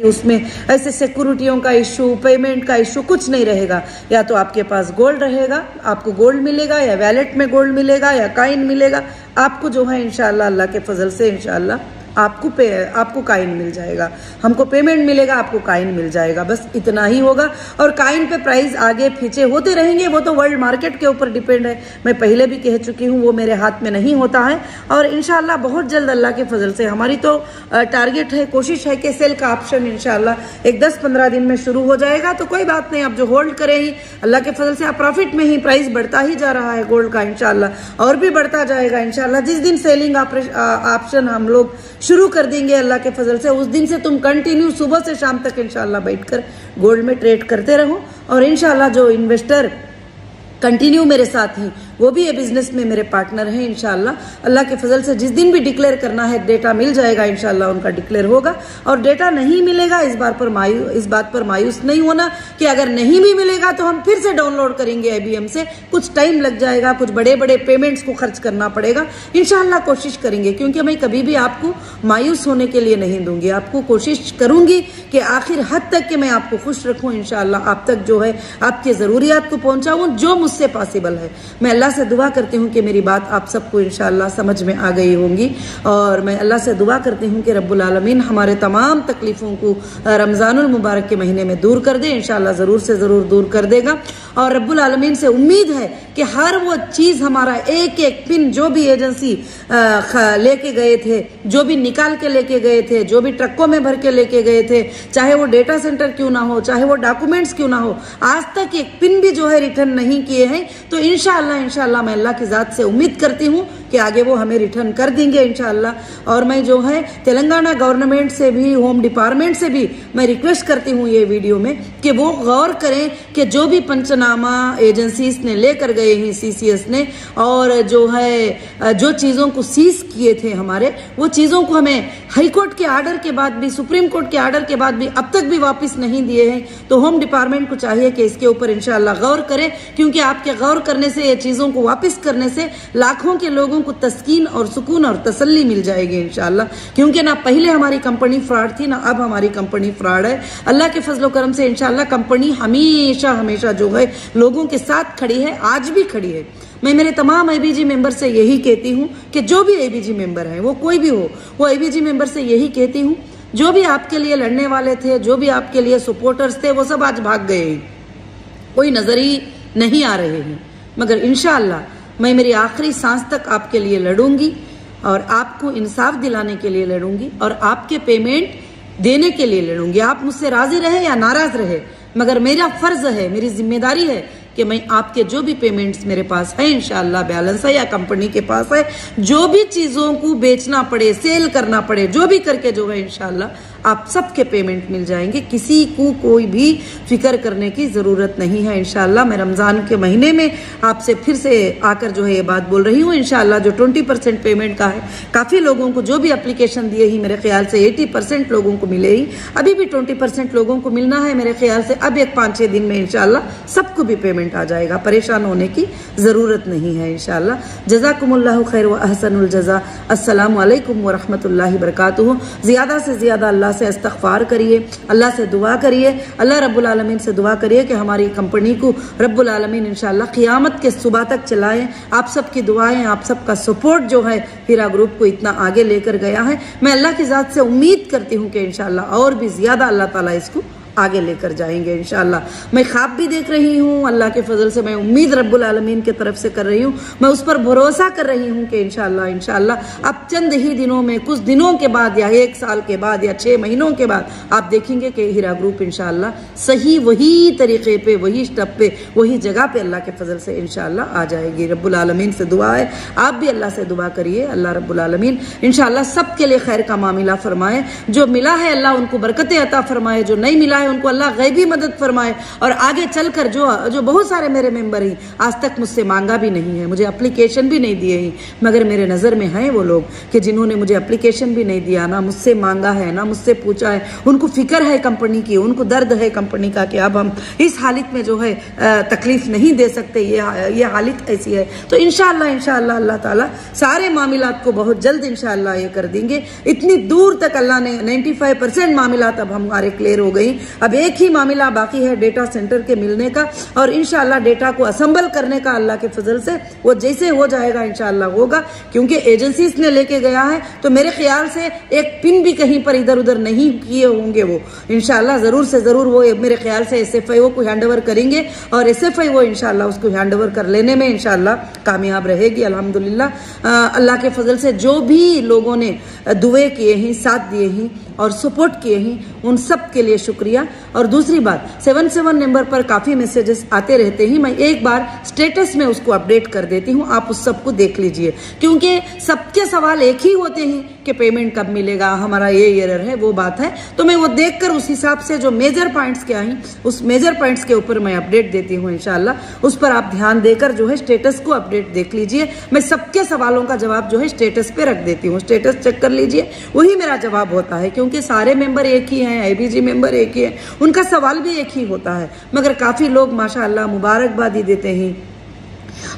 उसमें ऐसे सिक्योरिटियों का इशू, पेमेंट का इशू कुछ नहीं रहेगा। या तो आपके पास गोल्ड रहेगा, आपको गोल्ड मिलेगा, या वैलेट में गोल्ड मिलेगा, या काइन मिलेगा। आपको जो है इंशाल्लाह अल्लाह के फजल से इंशाल्लाह आपको काइन मिल जाएगा। हमको पेमेंट मिलेगा, आपको काइन मिल जाएगा। बस इतना ही होगा। और काइन पे प्राइस आगे पीछे होते रहेंगे, वो तो वर्ल्ड मार्केट के ऊपर डिपेंड है। मैं पहले भी कह चुकी हूँ, वो मेरे हाथ में नहीं होता है। और इंशाल्लाह बहुत जल्द अल्लाह के फजल से हमारी तो टारगेट है, कोशिश है कि सेल का ऑप्शन इंशाल्लाह एक 10-15 दिन में शुरू हो जाएगा। तो कोई बात नहीं, आप जो होल्ड करें ही अल्लाह के फजल से आप प्रॉफिट में ही, प्राइस बढ़ता ही जा रहा है गोल्ड का इंशाल्लाह, और भी बढ़ता जाएगा इंशाल्लाह। जिस दिन सेलिंग ऑप्शन हम लोग शुरू कर देंगे अल्लाह के फजल से, उस दिन से तुम कंटिन्यू सुबह से शाम तक इंशाल्लाह बैठकर गोल्ड में ट्रेड करते रहो। और इंशाल्लाह जो इन्वेस्टर कंटिन्यू मेरे साथ हैं, वो भी ये बिजनेस में मेरे पार्टनर हैं इंशाल्लाह। अल्लाह के फजल से जिस दिन भी डिक्लेयर करना है, डेटा मिल जाएगा इंशाल्लाह, उनका डिक्लेयर होगा। और डेटा नहीं मिलेगा इस बात पर मायूस नहीं होना कि अगर नहीं भी मिलेगा तो हम फिर से डाउनलोड करेंगे IBM से। कुछ टाइम लग जाएगा, कुछ बड़े बड़े पेमेंट्स को खर्च करना पड़ेगा। इंशाल्लाह कोशिश करेंगे, क्योंकि मैं कभी भी आपको मायूस होने के लिए नहीं दूंगी। आपको कोशिश करूंगी कि आखिर हद तक कि मैं आपको खुश रखूं इंशाल्लाह, आप तक जो है आपकी ज़रूरियात को पहुंचाऊं जो मुझसे पॉसिबल है। मैं अल्लाह से दुआ करती हूँ कि मेरी बात आप सबको इंशाल्लाह समझ में आ गई होंगी। और मैं अल्लाह से दुआ करती हूँ कि रब्बुल आलमीन हमारे तमाम तकलीफ़ों को रमज़ानुल मुबारक के महीने में दूर कर दे। इंशाल्लाह ज़रूर से ज़रूर दूर कर देगा। और रब्बुल आलमीन से उम्मीद है कि हर वो चीज़, हमारा एक एक पिन जो भी एजेंसी लेके गए थे, जो भी निकाल के लेके गए थे, जो भी ट्रकों में भर के लेके गए थे, चाहे वो डेटा सेंटर क्यों ना हो, चाहे वो डॉक्यूमेंट्स क्यों ना हो, आज तक एक पिन भी जो है रिटर्न नहीं किए हैं। तो इंशाल्लाह मैं अल्लाह की ज़ात से उम्मीद करती हूँ कि आगे वो हमें रिटर्न कर देंगे इंशाल्लाह। और मैं जो है तेलंगाना गवर्नमेंट से भी, होम डिपार्टमेंट से भी मैं रिक्वेस्ट करती हूँ ये वीडियो में कि वो गौर करें कि जो भी पंचनामा एजेंसीज ने लेकर गए हैं, CCS ने, और जो है जो चीज़ों को सीज किए थे हमारे, वो चीज़ों को हमें हाई कोर्ट के आर्डर के बाद भी, सुप्रीम कोर्ट के आर्डर के बाद भी अब तक भी वापस नहीं दिए हैं। तो होम डिपार्टमेंट को चाहिए कि इसके ऊपर इंशाल्लाह गौर करें, क्योंकि आपके गौर करने से, ये चीज़ों को वापस करने से लाखों के लोगों को तस्कीन और सुकून और तसल्ली मिल जाएगी इंशाल्लाह। क्योंकि ना पहले हमारी कंपनी फ्रॉड थी, ना अब हमारी कंपनी फ्रॉड है। अल्लाह के फजल करम से इंशाल्लाह कंपनी हमेशा हमेशा जो है लोगों के साथ खड़ी है, आज भी खड़ी है। मैं मेरे तमाम ABG मेंबर से यही कहती हूँ कि जो भी ABG मेंबर है, वो कोई भी हो, वो ABG मेंबर से यही कहती हूँ, जो भी आपके लिए लड़ने वाले थे, जो भी आपके लिए सपोर्टर्स थे, वो सब आज भाग गए हैं, कोई नजर ही नहीं आ रहे हैं। मगर इंशाल्लाह मैं मेरी आखिरी सांस तक आपके लिए लड़ूंगी, और आपको इंसाफ दिलाने के लिए लड़ूंगी, और आपके पेमेंट देने के लिए लड़ूंगी। आप मुझसे राजी रहे या नाराज रहे, मगर मेरा फर्ज है, मेरी जिम्मेदारी है कि मैं आपके जो भी पेमेंट्स मेरे पास है इंशाल्लाह, बैलेंस है या कंपनी के पास है, जो भी चीज़ों को बेचना पड़े, सेल करना पड़े, जो भी करके जो है इंशाल्लाह आप सबके पेमेंट मिल जाएंगे। किसी को कोई भी फिक्र करने की ज़रूरत नहीं है इंशाल्लाह। मैं रमज़ान के महीने में आपसे फिर से आकर जो है ये बात बोल रही हूँ इंशाल्लाह। जो 20% पेमेंट का है, काफ़ी लोगों को जो भी एप्लीकेशन दिए ही, मेरे ख्याल से 80% लोगों को मिले ही, अभी भी 20% लोगों को मिलना है मेरे ख्याल से। अब एक 5-6 दिन में इंशाल्लाह सबको भी पेमेंट आ जाएगा, परेशान होने की ज़रूरत नहीं है इंशाल्लाह। जज़ाकुमुल्लाहु खैर व अहसनुल जज़ा। अस्सलामु अलैकुम व रहमतुल्लाहि व बरकातुहू। ज़्यादा से ज़्यादा अल्लाह से इस्तग़फ़ार करिए, अल्लाह से दुआ करिए, अल्लाह रब्बुल आलमीन से दुआ करिए कि हमारी कंपनी को रब्बुल आलमीन इंशाल्लाह क़ियामत के सुबह तक चलाएं। आप सबकी दुआएं, आप सबका सपोर्ट जो है हीरा ग्रुप को इतना आगे लेकर गया है। मैं अल्लाह की ज़ात से उम्मीद करती हूँ कि इंशाल्लाह और भी ज़्यादा अल्लाह ताला इसको आगे लेकर जाएंगे इंशाल्लाह। मैं ख्वाब भी देख रही हूँ, अल्लाह के फजल से मैं उम्मीद रब्बुल आलमीन की तरफ से कर रही हूँ, मैं उस पर भरोसा कर रही हूँ कि इंशाल्लाह अब चंद ही दिनों में, कुछ दिनों के बाद या 1 साल के बाद या 6 महीनों के बाद आप देखेंगे कि हीरा ग्रुप इंशाल्लाह सही वही तरीके पे, वही स्टेप पे, वही जगह पे अल्लाह के फजल से इंशाल्लाह आ जाएगी। रब्बुल आलमीन से दुआ है, आप भी अल्लाह से दुआ करिए, अल्लाह रब्बुल आलमीन इंशाल्लाह सबके लिए खैर का मामला फरमाए। जो मिला है अल्लाह उनको बरकतें अता फरमाए, जो नहीं मिला है उनको अल्लाह गैबी मदद फरमाए और आगे चलकर जो बहुत सारे मेरे मेंबर हैं आज तक मुझसे मांगा भी नहीं है, मुझे एप्लीकेशन भी नहीं दिए हैं, मगर मेरे नज़र में हैं वो लोग कि जिन्होंने मुझे एप्लीकेशन भी नहीं दिया, ना मुझसे मांगा है, ना मुझसे पूछा है। उनको फिक्र है कंपनी की, उनको दर्द है कंपनी का कि अब हम इस हालत में जो है तकलीफ नहीं दे सकते, ये हालत ऐसी है। तो इंशाअल्लाह अल्लाह ताला सारे मामलात को बहुत जल्द इंशाअल्लाह ये कर देंगे। इतनी दूर तक अल्लाह ने 95% मामलात अब हमारे क्लियर हो गई। अब एक ही मामला बाकी है डेटा सेंटर के मिलने का, और इंशाअल्लाह डेटा को असम्बल करने का अल्लाह के फजल से वो जैसे हो जाएगा इंशाअल्लाह होगा, क्योंकि एजेंसीज ने लेके गया है तो मेरे ख्याल से एक पिन भी कहीं पर इधर उधर नहीं किए होंगे। वो इंशाअल्लाह ज़रूर से ज़रूर वो मेरे ख्याल से SFIO को हैंडओवर करेंगे और SFIO इंशाअल्लाह उसको हैंडओवर कर लेने में इंशाअल्लाह कामयाब रहेगी। अल्हम्दुलिल्लाह अल्लाह के फजल से जो भी लोगों ने दुए किए हैं, साथ दिए हैं और सपोर्ट किए हैं, उन सब के लिए शुक्रिया। और दूसरी बात 77 नंबर पर काफ़ी मैसेजेस आते रहते हैं, मैं एक बार स्टेटस में उसको अपडेट कर देती हूँ, आप उस सबको देख लीजिए, क्योंकि सबके सवाल एक ही होते हैं कि पेमेंट कब मिलेगा, हमारा ये एरर है, वो बात है। तो मैं वो देखकर उस हिसाब से जो मेजर पॉइंट्स क्या हैं उस मेजर पॉइंट्स के ऊपर मैं अपडेट देती हूँ इंशाल्लाह। उस पर आप ध्यान देकर जो है स्टेटस को अपडेट देख लीजिए। मैं सबके सवालों का जवाब जो है स्टेटस पे रख देती हूँ, स्टेटस चेक कर लीजिए, वही मेरा जवाब होता है, क्योंकि सारे मेंबर एक ही हैं, IBG मेंबर एक ही है, उनका सवाल भी एक ही होता है। मगर काफ़ी लोग माशाअल्लाह मुबारकबादी देते हैं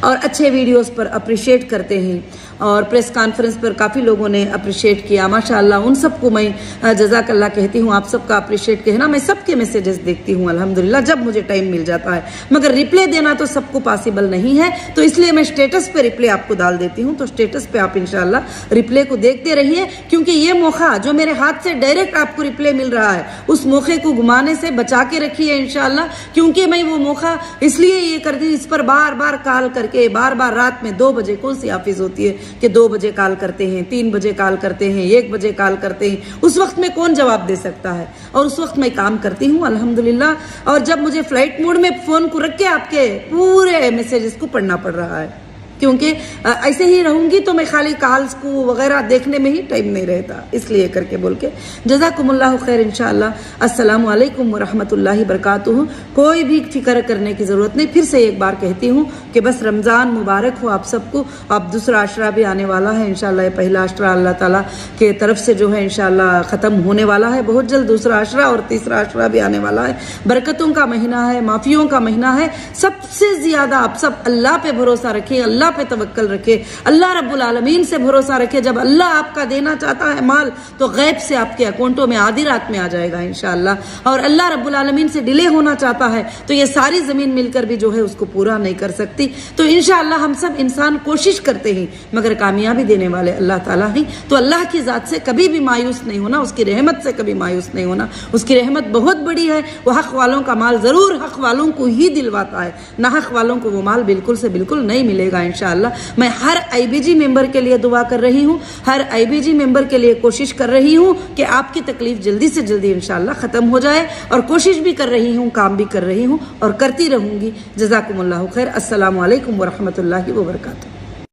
और अच्छे वीडियोस पर अप्रिशिएट करते हैं, और प्रेस कॉन्फ्रेंस पर काफ़ी लोगों ने अप्रिशिएट किया माशाअल्लाह। उन सबको मैं जज़ाकल्लाह कहती हूँ, आप सबका अप्रिशिएट कहना। मैं सबके मैसेजेस देखती हूँ अल्हम्दुलिल्लाह जब मुझे टाइम मिल जाता है, मगर रिप्लाई देना तो सबको पॉसिबल नहीं है, तो इसलिए मैं स्टेटस पे रिप्लाई आपको डाल देती हूँ। तो स्टेटस पे आप इंशाअल्लाह रिप्लाई को देखते रहिए, क्योंकि ये मौका जो मेरे हाथ से डायरेक्ट आपको रिप्लाई मिल रहा है, उस मौके को घुमाने से बचा के रखिए इंशाअल्लाह, क्योंकि मैं वो मौका इसलिए ये करती हूँ, इस पर बार बार कॉल करके बार बार रात में 2 बजे कौन सी ऑफिस होती है कि 2 बजे कॉल करते हैं, 3 बजे कॉल करते हैं, 1 बजे कॉल करते हैं, उस वक्त में कौन जवाब दे सकता है। और उस वक्त मैं काम करती हूँ अल्हम्दुलिल्लाह, और जब मुझे फ्लाइट मोड में फ़ोन को रख के आपके पूरे मैसेजेस को पढ़ना पड़ रहा है, क्योंकि ऐसे ही रहूंगी तो मैं खाली कॉल्स को वगैरह देखने में ही टाइम नहीं रहता, इसलिए करके बोल के जज़ाकुमुल्लाहु खैर। इंशाअल्लाह अस्सलामु अलैकुम व रहमतुल्लाहि बरकातुहू। कोई भी फिक्र करने की ज़रूरत नहीं। फिर से एक बार कहती हूँ कि बस रमज़ान मुबारक हो आप सबको। अब दूसरा अशरा भी आने वाला है इंशाअल्लाह। पहला अशरा अल्लाह ताला के तरफ से जो है इंशाअल्लाह ख़त्म होने वाला है बहुत जल्द, दूसरा अशरा और तीसरा अशरा भी आने वाला है। बरकतों का महीना है, माफ़ियों का महीना है। सबसे ज़्यादा आप सब अल्लाह पे भरोसा रखिए, अल्लाह पे तवक्कल रखे, अल्लाह रब्बुल आलमीन से भरोसा रखे। जब अल्लाह आपका देना चाहता है माल तो गैब से आपके अकाउंटों में आधी रात में आ जाएगा इंशाअल्लाह। और अल्लाह रब्बुल आलमीन से डिले होना चाहता है तो ये सारी ज़मीन मिलकर भी जो है उसको पूरा नहीं कर सकती। तो इंशाअल्लाह हम सब इंसान कोशिश करते हैं, मगर कामयाबी देने वाले अल्लाह ताला ही। तो अल्लाह की ज़ात से कभी भी मायूस नहीं होना, उसकी रहमत से कभी मायूस नहीं होना। उसकी रहमत बहुत बड़ी है, वो हक वालों का माल ज़रूर हक वालों को ही दिलवाता है, ना हक वालों को वो माल बिल्कुल से बिल्कुल नहीं मिलेगा इंशाअल्लाह। मैं हर IBG मेंबर के लिए दुआ कर रही हूँ, हर IBG मेंबर के लिए कोशिश कर रही हूँ कि आपकी तकलीफ जल्दी से जल्दी इंशाअल्लाह ख़त्म हो जाए, और कोशिश भी कर रही हूँ, काम भी कर रही हूँ और करती रहूँगी। जज़ाकुमुल्लाहु खैर। अस्सलामु अलैकुम व रहमतुल्लाहि व बरकातुहू।